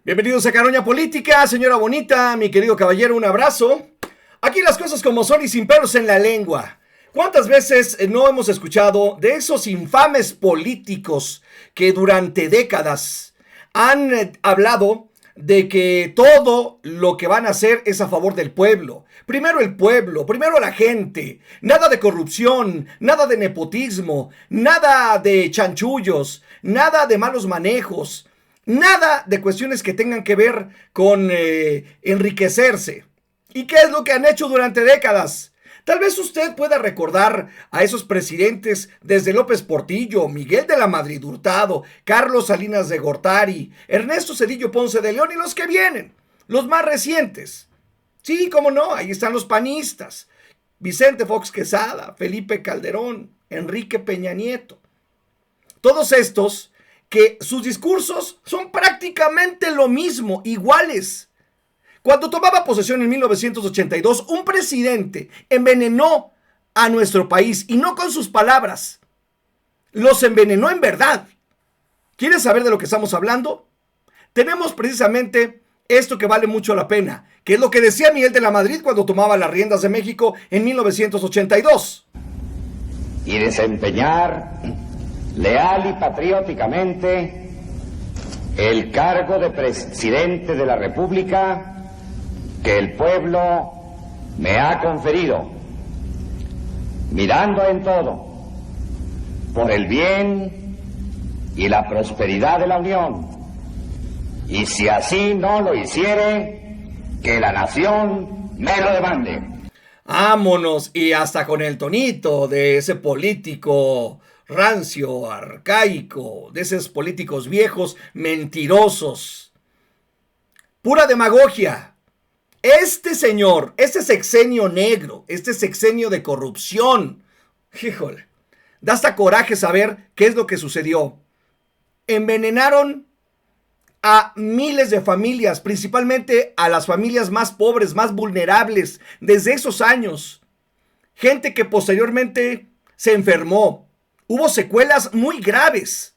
Bienvenidos a Caroña Política, señora bonita, mi querido caballero, un abrazo. Aquí las cosas como son y sin pelos en la lengua. ¿Cuántas veces no hemos escuchado de esos infames políticos que durante décadas han hablado de que todo lo que van a hacer es a favor del pueblo? Primero el pueblo, primero la gente. Nada de corrupción, nada de nepotismo, nada de chanchullos, nada de malos manejos. Nada de cuestiones que tengan que ver con enriquecerse. ¿Y qué es lo que han hecho durante décadas? Tal vez usted pueda recordar a esos presidentes desde López Portillo, Miguel de la Madrid Hurtado, Carlos Salinas de Gortari, Ernesto Zedillo Ponce de León y los que vienen, los más recientes. Sí, cómo no, ahí están los panistas. Vicente Fox Quesada, Felipe Calderón, Enrique Peña Nieto. Todos estos que sus discursos son prácticamente lo mismo, iguales. Cuando tomaba posesión en 1982, un presidente envenenó a nuestro país, y no con sus palabras, los envenenó en verdad. ¿Quieres saber de lo que estamos hablando? Tenemos precisamente esto que vale mucho la pena, que es lo que decía Miguel de la Madrid cuando tomaba las riendas de México en 1982. Y desempeñar leal y patrióticamente el cargo de presidente de la República que el pueblo me ha conferido, mirando en todo por el bien y la prosperidad de la Unión, y si así no lo hiciere, que la nación me lo demande. Vámonos, y hasta con el tonito de ese político rancio, arcaico, de esos políticos viejos, mentirosos. Pura demagogia. Este señor, este sexenio negro, este sexenio de corrupción, híjole, da hasta coraje saber qué es lo que sucedió. Envenenaron a miles de familias, principalmente a las familias más pobres, más vulnerables, desde esos años. Gente que posteriormente se enfermó. Hubo secuelas muy graves.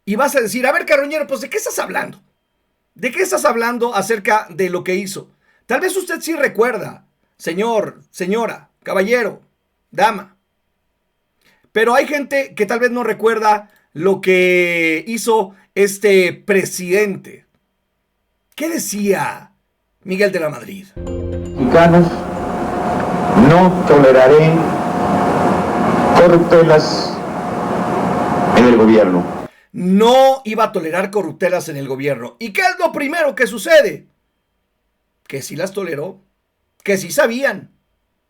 Y vas a decir, a ver, Carroñero, pues ¿de qué estás hablando? ¿De qué estás hablando acerca de lo que hizo? Tal vez usted sí recuerda, señor, señora, caballero, dama. Pero hay gente que tal vez no recuerda lo que hizo este presidente. ¿Qué decía Miguel de la Madrid? Mexicanos, no toleraré corruptelas en el gobierno. No iba a tolerar corruptelas en el gobierno. ¿Y qué es lo primero que sucede? Que sí las toleró, que sí sabían.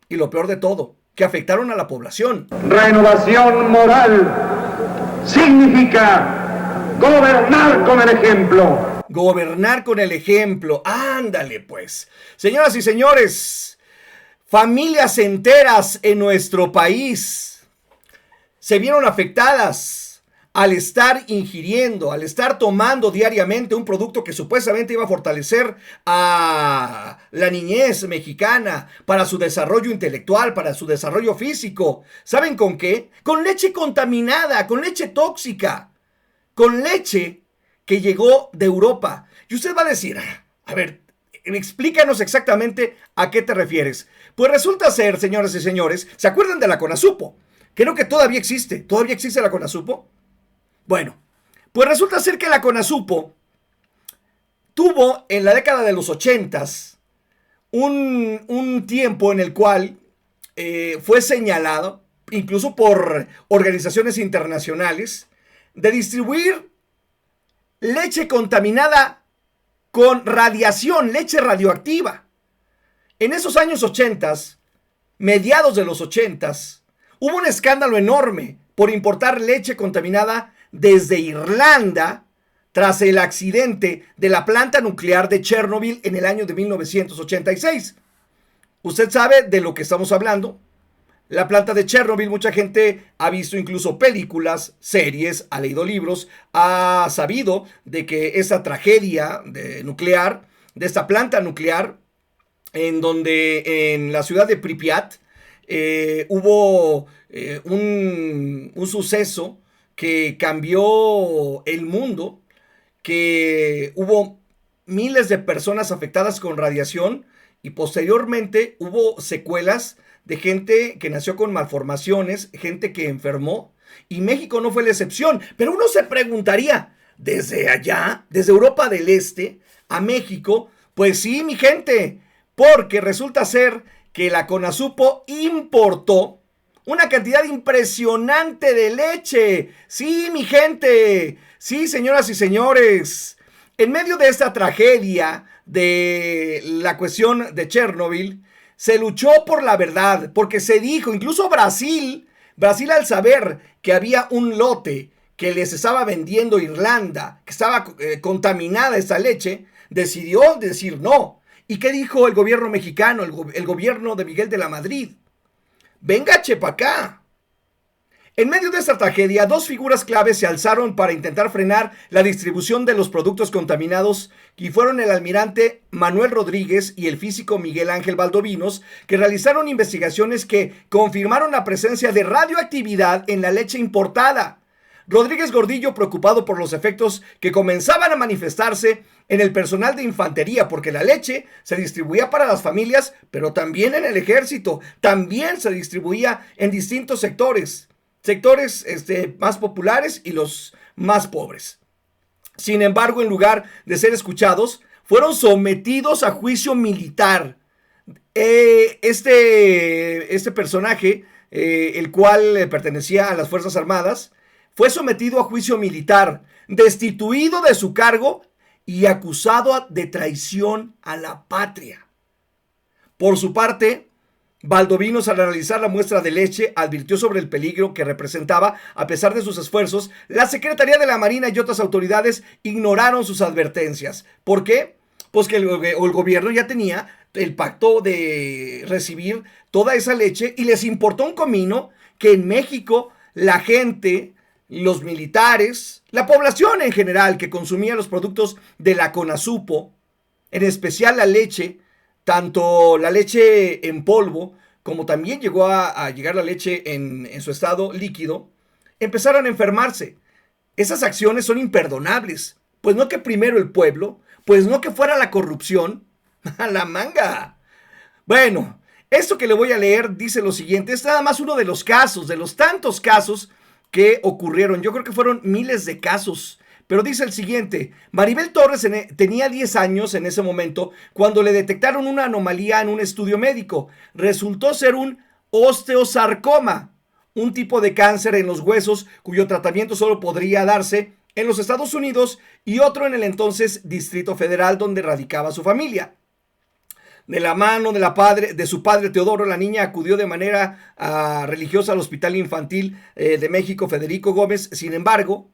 Y lo peor de todo, que afectaron a la población. Renovación moral significa gobernar con el ejemplo. Gobernar con el ejemplo. Ándale pues. Señoras y señores, familias enteras en nuestro país se vieron afectadas al estar ingiriendo, al estar tomando diariamente un producto que supuestamente iba a fortalecer a la niñez mexicana para su desarrollo intelectual, para su desarrollo físico. ¿Saben con qué? Con leche contaminada, con leche tóxica, con leche que llegó de Europa. Y usted va a decir, a ver, explícanos exactamente a qué te refieres. Pues resulta ser, señoras y señores, ¿se acuerdan de la Conasupo? Creo que todavía existe la Conasupo. Bueno, pues resulta ser que la Conasupo tuvo en la década de los 80s un tiempo en el cual fue señalado, incluso por organizaciones internacionales, de distribuir leche contaminada con radiación, leche radioactiva. En esos años 80s, mediados de los 80s, hubo un escándalo enorme por importar leche contaminada desde Irlanda tras el accidente de la planta nuclear de Chernobyl en el año de 1986. Usted sabe de lo que estamos hablando. La planta de Chernobyl, mucha gente ha visto incluso películas, series, ha leído libros, ha sabido de que esa tragedia nuclear, de esta planta nuclear, en donde en la ciudad de Pripyat hubo un suceso que cambió el mundo, que hubo miles de personas afectadas con radiación y posteriormente hubo secuelas de gente que nació con malformaciones, gente que enfermó, y México no fue la excepción. Pero uno se preguntaría, desde allá, desde Europa del Este a México, pues sí, mi gente, porque resulta ser que la CONASUPO importó una cantidad impresionante de leche. Sí, mi gente, sí, señoras y señores, en medio de esta tragedia de la cuestión de Chernobyl, se luchó por la verdad, porque se dijo, incluso Brasil al saber que había un lote que les estaba vendiendo Irlanda, que estaba contaminada esa leche, decidió decir no. ¿Y qué dijo el gobierno mexicano, el gobierno de Miguel de la Madrid? Venga, chepa acá. En medio de esta tragedia, dos figuras claves se alzaron para intentar frenar la distribución de los productos contaminados, y fueron el almirante Manuel Rodríguez y el físico Miguel Ángel Valdovinos, que realizaron investigaciones que confirmaron la presencia de radioactividad en la leche importada. Rodríguez Gordillo, preocupado por los efectos que comenzaban a manifestarse en el personal de infantería, porque la leche se distribuía para las familias, pero también en el ejército, también se distribuía en distintos sectores más populares y los más pobres. Sin embargo, en lugar de ser escuchados, fueron sometidos a juicio militar. Este personaje, el cual pertenecía a las Fuerzas Armadas, fue sometido a juicio militar, destituido de su cargo y acusado de traición a la patria. Por su parte, Valdovinos, al analizar la muestra de leche, advirtió sobre el peligro que representaba. A pesar de sus esfuerzos, la Secretaría de la Marina y otras autoridades ignoraron sus advertencias. ¿Por qué? Pues que el gobierno ya tenía el pacto de recibir toda esa leche, y les importó un comino que en México la gente, los militares, la población en general que consumía los productos de la CONASUPO, en especial la leche, tanto la leche en polvo como también llegó a llegar la leche en su estado líquido, empezaron a enfermarse. Esas acciones son imperdonables. Pues no que primero el pueblo, pues no que fuera la corrupción. ¡A la manga! Bueno, esto que le voy a leer dice lo siguiente. Es nada más uno de los casos, de los tantos casos que ocurrieron. Yo creo que fueron miles de casos. Pero dice el siguiente: Maribel Torres tenía 10 años en ese momento cuando le detectaron una anomalía en un estudio médico. Resultó ser un osteosarcoma, un tipo de cáncer en los huesos cuyo tratamiento solo podría darse en los Estados Unidos y otro en el entonces Distrito Federal donde radicaba su familia. De la mano de su padre Teodoro, la niña acudió de manera religiosa al Hospital Infantil de México Federico Gómez. Sin embargo,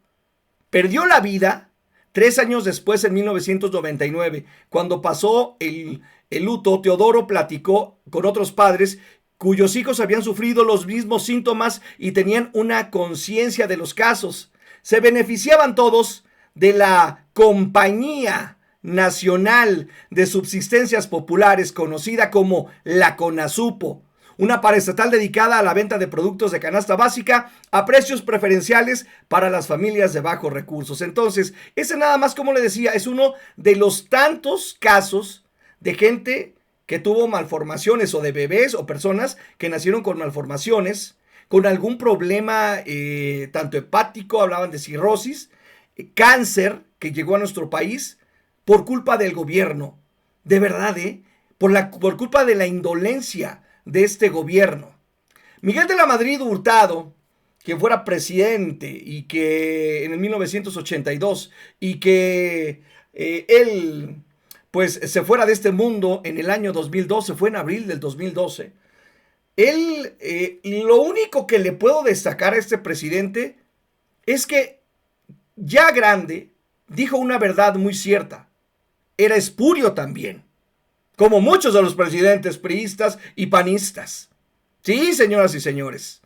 perdió la vida 3 años después, en 1999. Cuando pasó el luto, Teodoro platicó con otros padres cuyos hijos habían sufrido los mismos síntomas y tenían una conciencia de los casos. Se beneficiaban todos de la Compañía Nacional de Subsistencias Populares, conocida como la CONASUPO, una paraestatal dedicada a la venta de productos de canasta básica a precios preferenciales para las familias de bajos recursos. Entonces, ese nada más, como le decía, es uno de los tantos casos de gente que tuvo malformaciones, o de bebés o personas que nacieron con malformaciones, con algún problema tanto hepático, hablaban de cirrosis, cáncer que llegó a nuestro país por culpa del gobierno. De verdad, por culpa de la indolencia de este gobierno. Miguel de la Madrid Hurtado, que fuera presidente y que en el 1982 y que él pues se fuera de este mundo en el año 2012, fue en abril del 2012. Él, lo único que le puedo destacar a este presidente es que ya grande dijo una verdad muy cierta. Era espurio también, como muchos de los presidentes priistas y panistas. Sí, señoras y señores.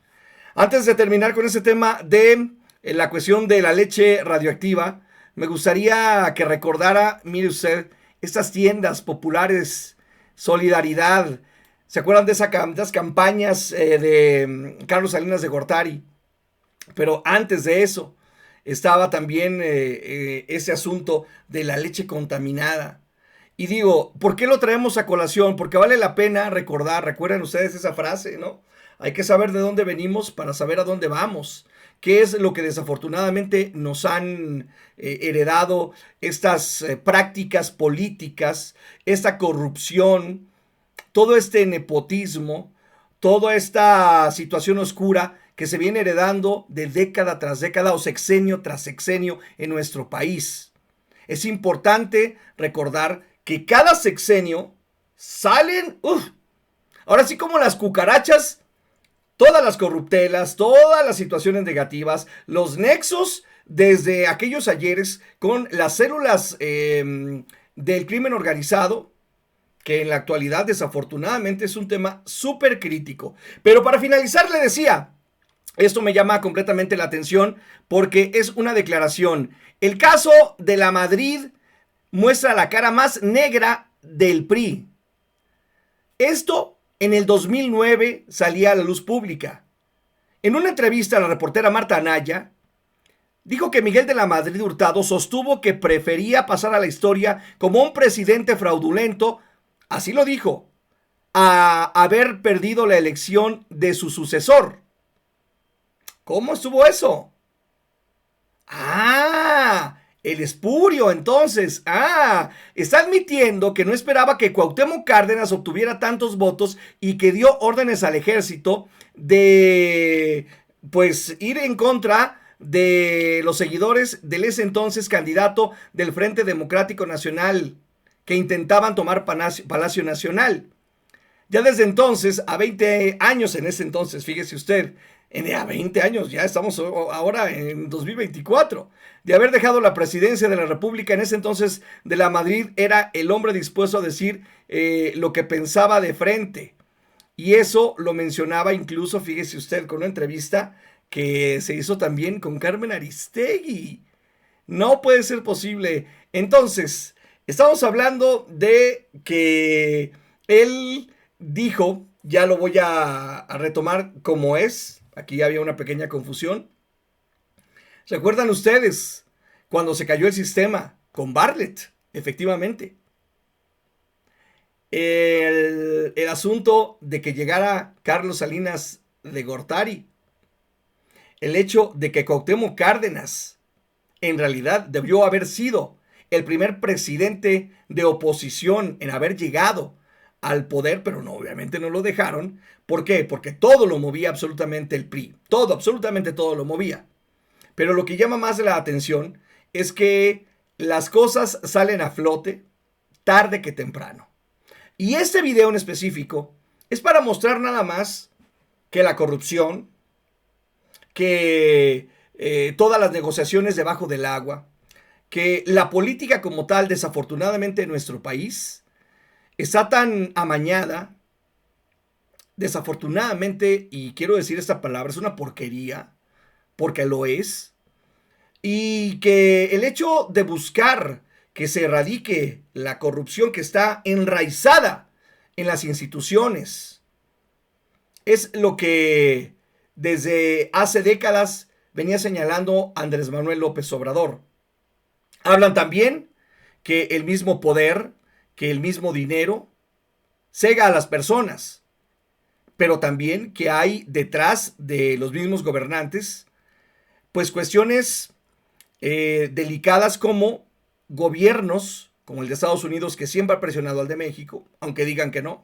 Antes de terminar con ese tema de la cuestión de la leche radioactiva, me gustaría que recordara, mire usted, estas tiendas populares, Solidaridad. ¿Se acuerdan de esas campañas de Carlos Salinas de Gortari? Pero antes de eso estaba también ese asunto de la leche contaminada. Y digo, ¿por qué lo traemos a colación? Porque vale la pena recordar, recuerden ustedes esa frase, ¿no? Hay que saber de dónde venimos para saber a dónde vamos. ¿Qué es lo que desafortunadamente nos han heredado estas prácticas políticas, esta corrupción, todo este nepotismo, toda esta situación oscura que se viene heredando de década tras década o sexenio tras sexenio en nuestro país? Es importante recordar que cada sexenio salen, ahora sí como las cucarachas, todas las corruptelas, todas las situaciones negativas, los nexos desde aquellos ayeres con las células del crimen organizado, que en la actualidad desafortunadamente es un tema súper crítico. Pero para finalizar le decía, esto me llama completamente la atención porque es una declaración. El caso de la Madrid muestra la cara más negra del PRI. Esto en el 2009 salía a la luz pública. En una entrevista, la reportera Marta Anaya dijo que Miguel de la Madrid Hurtado sostuvo que prefería pasar a la historia como un presidente fraudulento, así lo dijo, a haber perdido la elección de su sucesor. ¿Cómo estuvo eso? El espurio, entonces. Está admitiendo que no esperaba que Cuauhtémoc Cárdenas obtuviera tantos votos y que dio órdenes al ejército de, pues, ir en contra de los seguidores del ese entonces candidato del Frente Democrático Nacional que intentaban tomar Palacio Nacional. Ya desde entonces, a 20 años en ese entonces, fíjese usted, a 20 años, ya estamos ahora en 2024, de haber dejado la presidencia de la República, en ese entonces de la Madrid, era el hombre dispuesto a decir lo que pensaba de frente. Y eso lo mencionaba incluso, fíjese usted, con una entrevista que se hizo también con Carmen Aristegui. No puede ser posible. Entonces, estamos hablando de que él dijo, ya lo voy a retomar como es, aquí había una pequeña confusión. ¿Recuerdan ustedes cuando se cayó el sistema con Bartlett? Efectivamente. El asunto de que llegara Carlos Salinas de Gortari. El hecho de que Cuauhtémoc Cárdenas en realidad debió haber sido el primer presidente de oposición en haber llegado al poder, pero no, obviamente no lo dejaron. ¿Por qué? Porque todo lo movía absolutamente el PRI. Todo, absolutamente todo lo movía. Pero lo que llama más la atención es que las cosas salen a flote tarde que temprano. Y este video en específico es para mostrar nada más que la corrupción, que todas las negociaciones debajo del agua, que la política como tal, desafortunadamente en nuestro país, está tan amañada, desafortunadamente, y quiero decir esta palabra, es una porquería, porque lo es, y que el hecho de buscar que se erradique la corrupción que está enraizada en las instituciones es lo que desde hace décadas venía señalando Andrés Manuel López Obrador. Hablan también que el mismo poder, que el mismo dinero cega a las personas, pero también que hay detrás de los mismos gobernantes pues cuestiones delicadas como gobiernos como el de Estados Unidos, que siempre ha presionado al de México, aunque digan que no,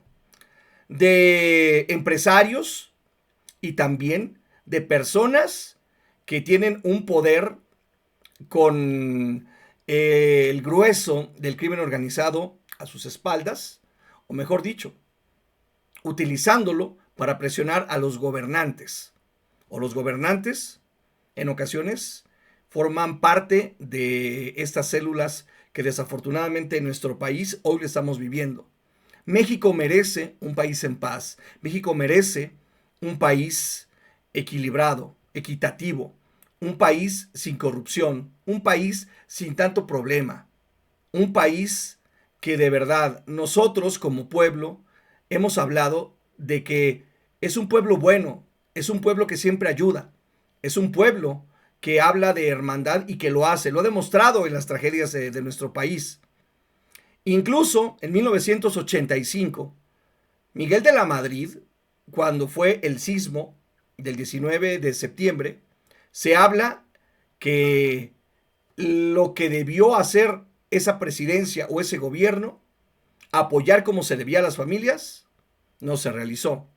de empresarios y también de personas que tienen un poder con el grueso del crimen organizado a sus espaldas, o mejor dicho, utilizándolo para presionar a los gobernantes. O los gobernantes, en ocasiones, forman parte de estas células que desafortunadamente en nuestro país hoy lo estamos viviendo. México merece un país en paz. México merece un país equilibrado, equitativo, un país sin corrupción, un país sin tanto problema, un país que de verdad nosotros como pueblo hemos hablado de que es un pueblo bueno, es un pueblo que siempre ayuda, es un pueblo que habla de hermandad y que lo hace, lo ha demostrado en las tragedias de nuestro país. Incluso en 1985, Miguel de la Madrid, cuando fue el sismo del 19 de septiembre, se habla que lo que debió hacer esa presidencia o ese gobierno, apoyar como se debía a las familias, no se realizó.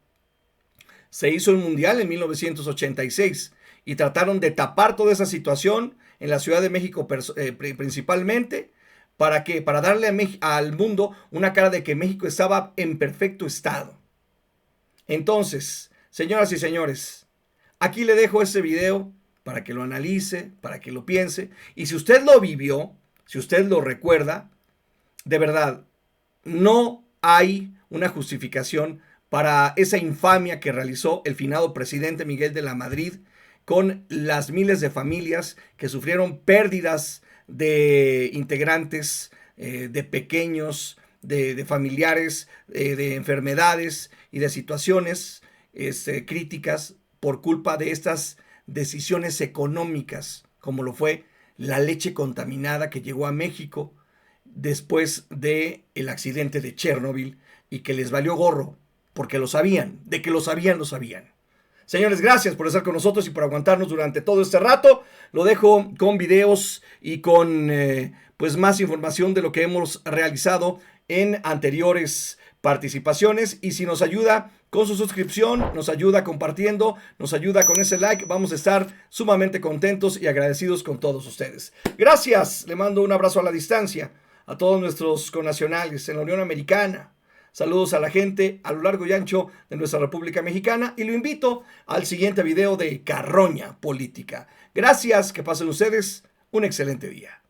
Se hizo el Mundial en 1986 y trataron de tapar toda esa situación en la Ciudad de México principalmente. ¿Para qué? Para darle al mundo una cara de que México estaba en perfecto estado. Entonces, señoras y señores, aquí le dejo este video para que lo analice, para que lo piense. Y si usted lo vivió, si usted lo recuerda, de verdad, no hay una justificación para esa infamia que realizó el finado presidente Miguel de la Madrid con las miles de familias que sufrieron pérdidas de integrantes, de pequeños, de familiares, de enfermedades y de situaciones críticas por culpa de estas decisiones económicas, como lo fue la leche contaminada que llegó a México después del accidente de Chernobyl y que les valió gorro, porque lo sabían, de que lo sabían, lo sabían. Señores, gracias por estar con nosotros y por aguantarnos durante todo este rato. Lo dejo con videos y con pues más información de lo que hemos realizado en anteriores participaciones. Y si nos ayuda con su suscripción, nos ayuda compartiendo, nos ayuda con ese like, vamos a estar sumamente contentos y agradecidos con todos ustedes. Gracias, le mando un abrazo a la distancia a todos nuestros connacionales en la Unión Americana. Saludos a la gente a lo largo y ancho de nuestra República Mexicana y lo invito al siguiente video de Carroña Política. Gracias, que pasen ustedes un excelente día.